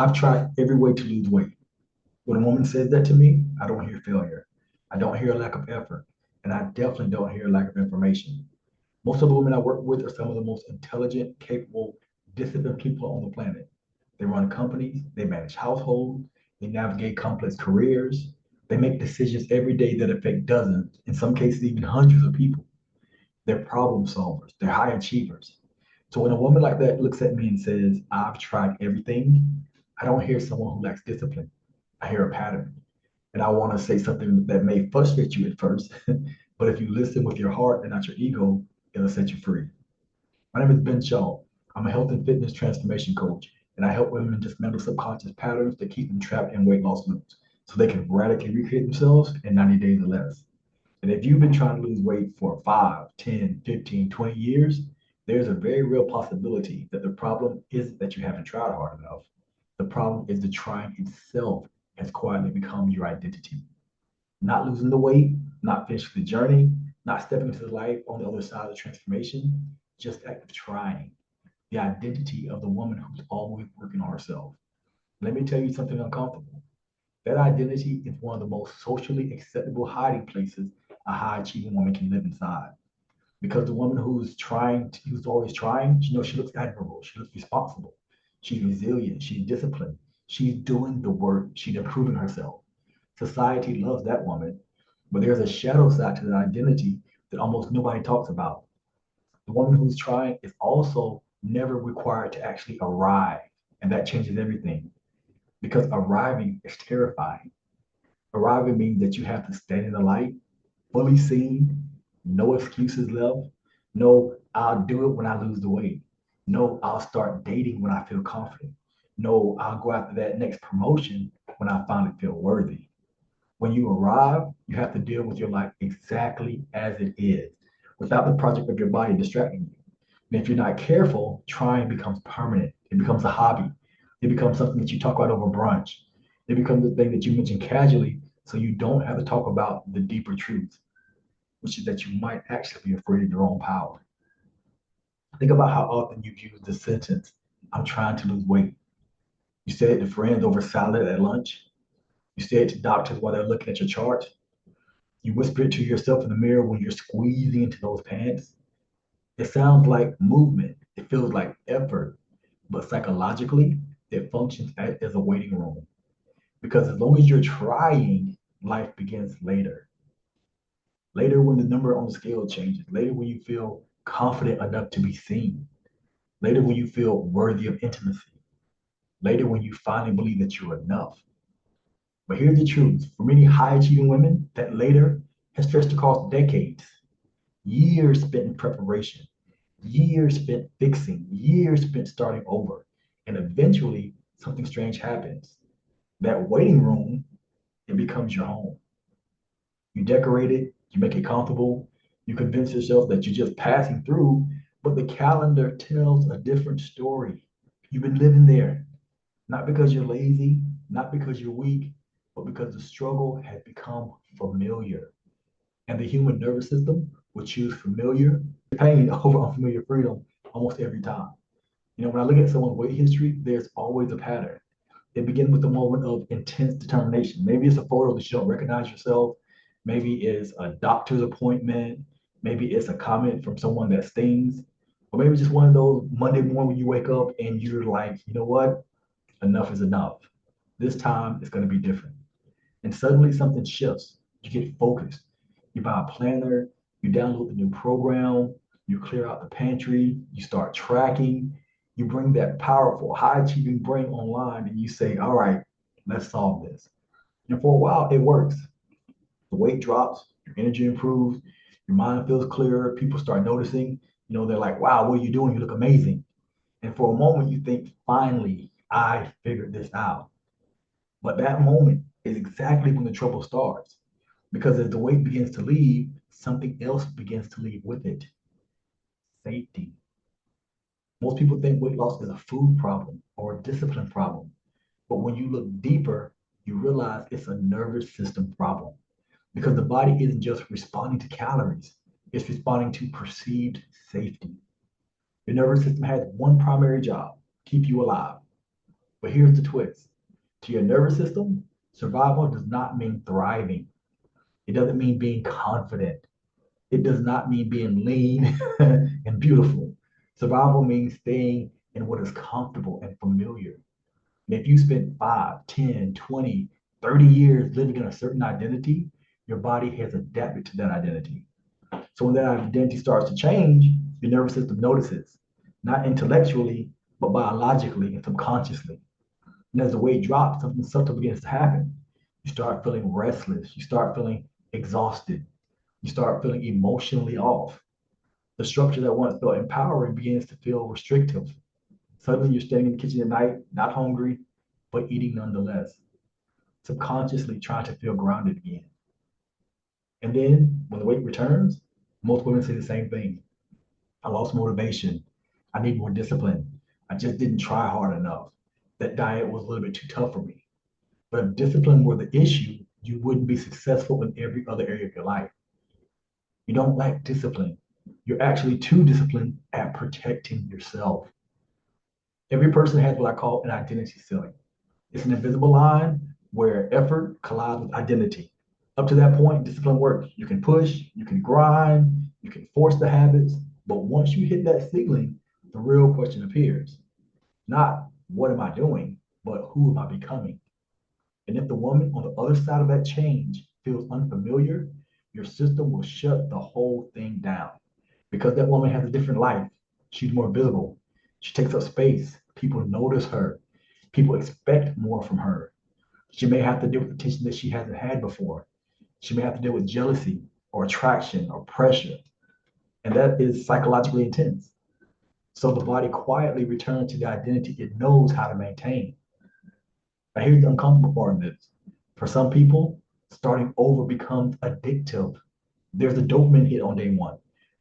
I've tried every way to lose weight. When a woman says that to me, I don't hear failure. I don't hear a lack of effort. And I definitely don't hear a lack of information. Most of the women I work with are some of the most intelligent, capable, disciplined people on the planet. They run companies, they manage households, they navigate complex careers, they make decisions every day that affect dozens, in some cases, even hundreds of people. They're problem solvers, they're high achievers. So when a woman like that looks at me and says, I've tried everything, I don't hear someone who lacks discipline. I hear a pattern. And I want to say something that may frustrate you at first, but if you listen with your heart and not your ego, it'll set you free. My name is Ben Shaw. I'm a health and fitness transformation coach, and I help women dismantle subconscious patterns that keep them trapped in weight loss loops so they can radically recreate themselves in 90 days or less. And if you've been trying to lose weight for 5, 10, 15, 20 years, there's a very real possibility that the problem isn't that you haven't tried hard enough. The problem is the trying itself has quietly become your identity. Not losing the weight, not finishing the journey, not stepping into the life on the other side of the transformation, just active trying. The identity of the woman who's always working on herself. Let me tell you something uncomfortable. That identity is one of the most socially acceptable hiding places a high achieving woman can live inside. Because the woman who's always trying, she looks admirable, she looks responsible, she's resilient, she's disciplined, she's doing the work, she's improving herself. Society loves that woman, but there's a shadow side to that identity that almost nobody talks about. The woman who's trying is also never required to actually arrive, and that changes everything because arriving is terrifying. Arriving means that you have to stand in the light, fully seen, no excuses left. No, I'll do it when I lose the weight. No, I'll start dating when I feel confident. No, I'll go after that next promotion when I finally feel worthy. When you arrive, you have to deal with your life exactly as it is, without the project of your body distracting you. And if you're not careful, trying becomes permanent. It becomes a hobby. It becomes something that you talk about over brunch. It becomes the thing that you mention casually so you don't have to talk about the deeper truth, which is that you might actually be afraid of your own power. Think about how often you've used the sentence, I'm trying to lose weight. You say it to friends over salad at lunch. You say it to doctors while they're looking at your chart. You whisper it to yourself in the mirror when you're squeezing into those pants. It sounds like movement. It feels like effort, but psychologically, it functions as a waiting room. Because as long as you're trying, life begins later. Later, when the number on the scale changes. Later, when you feel confident enough to be seen. Later, when you feel worthy of intimacy. Later, when you finally believe that you're enough. But here's the truth for many high achieving women, that later has stretched across decades, years spent in preparation, years spent fixing, years spent starting over. And eventually, something strange happens. That waiting room, it becomes your home. You decorate it, you make it comfortable, you convince yourself that you're just passing through, but the calendar tells a different story. You've been living there, not because you're lazy, not because you're weak, but because the struggle has become familiar. And the human nervous system will choose familiar pain over unfamiliar freedom almost every time. When I look at someone's weight history, there's always a pattern. It begins with a moment of intense determination. Maybe it's a photo that you don't recognize yourself. Maybe it's a doctor's appointment. Maybe it's a comment from someone that stings. Or maybe just one of those Monday morning when you wake up and you're like, you know what? Enough is enough. This time it's going to be different. And suddenly something shifts. You get focused. You buy a planner, you download the new program, you clear out the pantry, you start tracking, you bring that powerful, high achieving brain online and you say, all right, let's solve this. And for a while, it works. The weight drops, your energy improves, your mind feels clearer, people start noticing. They're like, wow, what are you doing? You look amazing. And for a moment, you think, finally, I figured this out. But that moment is exactly when the trouble starts. Because as the weight begins to leave, something else begins to leave with it: safety. Most people think weight loss is a food problem or a discipline problem. But when you look deeper, you realize it's a nervous system problem. Because the body isn't just responding to calories, it's responding to perceived safety. Your nervous system has one primary job: keep you alive. But here's the twist. To your nervous system, survival does not mean thriving. It doesn't mean being confident. It does not mean being lean and beautiful. Survival means staying in what is comfortable and familiar. And if you spend 5, 10, 20, 30 years living in a certain identity, your body has adapted to that identity. So when that identity starts to change, your nervous system notices, not intellectually, but biologically and subconsciously. And as the weight drops, something subtle begins to happen. You start feeling restless. You start feeling exhausted. You start feeling emotionally off. The structure that once felt empowering begins to feel restrictive. Suddenly, you're standing in the kitchen at night, not hungry, but eating nonetheless, subconsciously trying to feel grounded again. And then when the weight returns, most women say the same thing. I lost motivation. I need more discipline. I just didn't try hard enough. That diet was a little bit too tough for me. But if discipline were the issue, you wouldn't be successful in every other area of your life. You don't lack discipline. You're actually too disciplined at protecting yourself. Every person has what I call an identity ceiling. It's an invisible line where effort collides with identity. Up to that point, discipline works. You can push, you can grind, you can force the habits, but once you hit that ceiling, the real question appears. Not what am I doing, but who am I becoming? And if the woman on the other side of that change feels unfamiliar, your system will shut the whole thing down. Because that woman has a different life. She's more visible. She takes up space. People notice her. People expect more from her. She may have to deal with attention that she hasn't had before. She may have to deal with jealousy or attraction or pressure. And that is psychologically intense. So the body quietly returns to the identity it knows how to maintain. Now, here's the uncomfortable part of this. For some people, starting over becomes addictive. There's a dopamine hit on day one.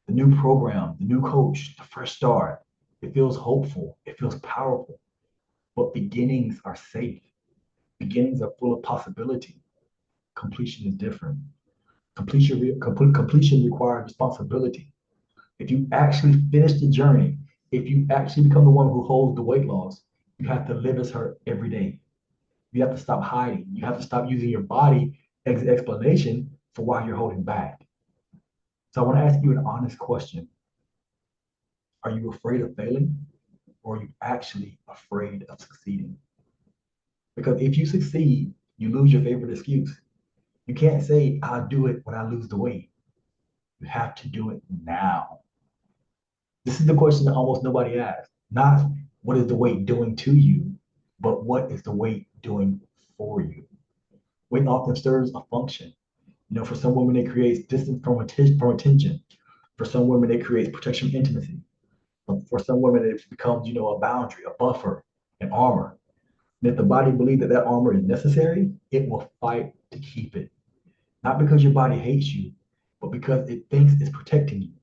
The new program, the new coach, the fresh start. It feels hopeful. It feels powerful. But beginnings are safe. Beginnings are full of possibility. Completion is different. Completion requires responsibility. If you actually finish the journey, if you actually become the one who holds the weight loss, you have to live as her every day. You have to stop hiding. You have to stop using your body as an explanation for why you're holding back. So I want to ask you an honest question. Are you afraid of failing or are you actually afraid of succeeding? Because if you succeed, you lose your favorite excuse. You can't say, I'll do it when I lose the weight. You have to do it now. This is the question that almost nobody asks. Not what is the weight doing to you, but what is the weight doing for you? Weight often serves a function. For some women, it creates distance from attention. For some women, it creates protection, intimacy. For some women, it becomes, a boundary, a buffer, an armor. And if the body believes that that armor is necessary, it will fight to keep it. Not because your body hates you, but because it thinks it's protecting you.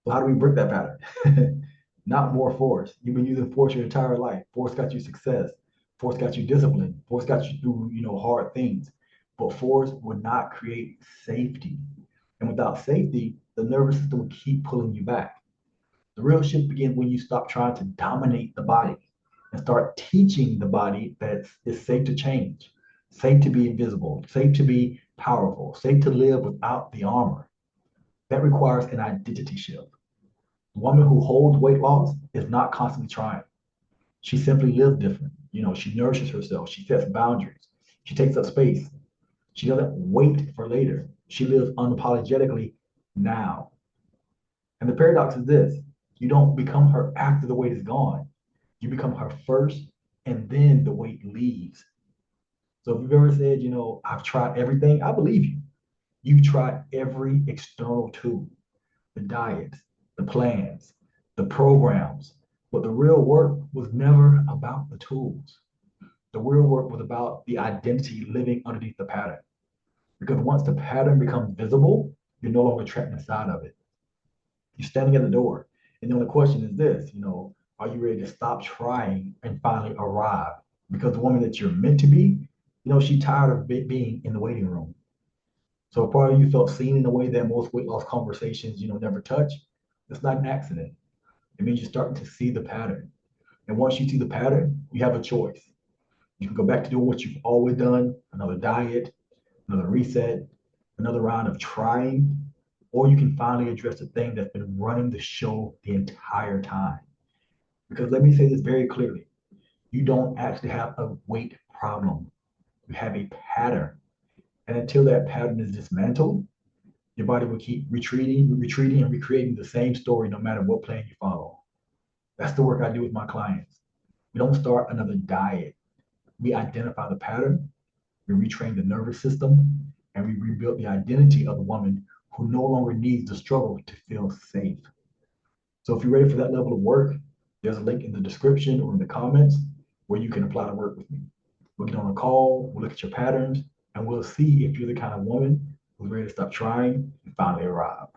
So how do we break that pattern? Not more force. You've been using force your entire life. Force got you success. Force got you discipline. Force got you through, hard things. But force would not create safety. And without safety, the nervous system will keep pulling you back. The real shift begins when you stop trying to dominate the body and start teaching the body that it's safe to change, safe to be invisible, safe to be powerful, safe to live without the armor. That requires an identity shift. The woman who holds weight loss is not constantly trying. She simply lives different. She nourishes herself. She sets boundaries. She takes up space. She doesn't wait for later. She lives unapologetically now. And the paradox is this: you don't become her after the weight is gone. You become her first, and then the weight leaves. So if you've ever said, I've tried everything, I believe you. You've tried every external tool, the diets, the plans, the programs. But the real work was never about the tools. The real work was about the identity living underneath the pattern. Because once the pattern becomes visible, you're no longer trapped inside of it. You're standing at the door. And the only question is this, are you ready to stop trying and finally arrive? Because the woman that you're meant to be, she's tired of being in the waiting room. So if part of you felt seen in a way that most weight loss conversations, never touch, it's not an accident. It means you're starting to see the pattern. And once you see the pattern, you have a choice. You can go back to doing what you've always done, another diet, another reset, another round of trying, or you can finally address the thing that's been running the show the entire time. Because let me say this very clearly, you don't actually have a weight problem. You have a pattern. And until that pattern is dismantled, your body will keep retreating, and recreating the same story no matter what plan you follow. That's the work I do with my clients. We don't start another diet. We identify the pattern, we retrain the nervous system, and we rebuild the identity of the woman who no longer needs the struggle to feel safe. So if you're ready for that level of work, there's a link in the description or in the comments where you can apply to work with me. We'll get on a call, we'll look at your patterns, and we'll see if you're the kind of woman who's ready to stop trying and finally arrive.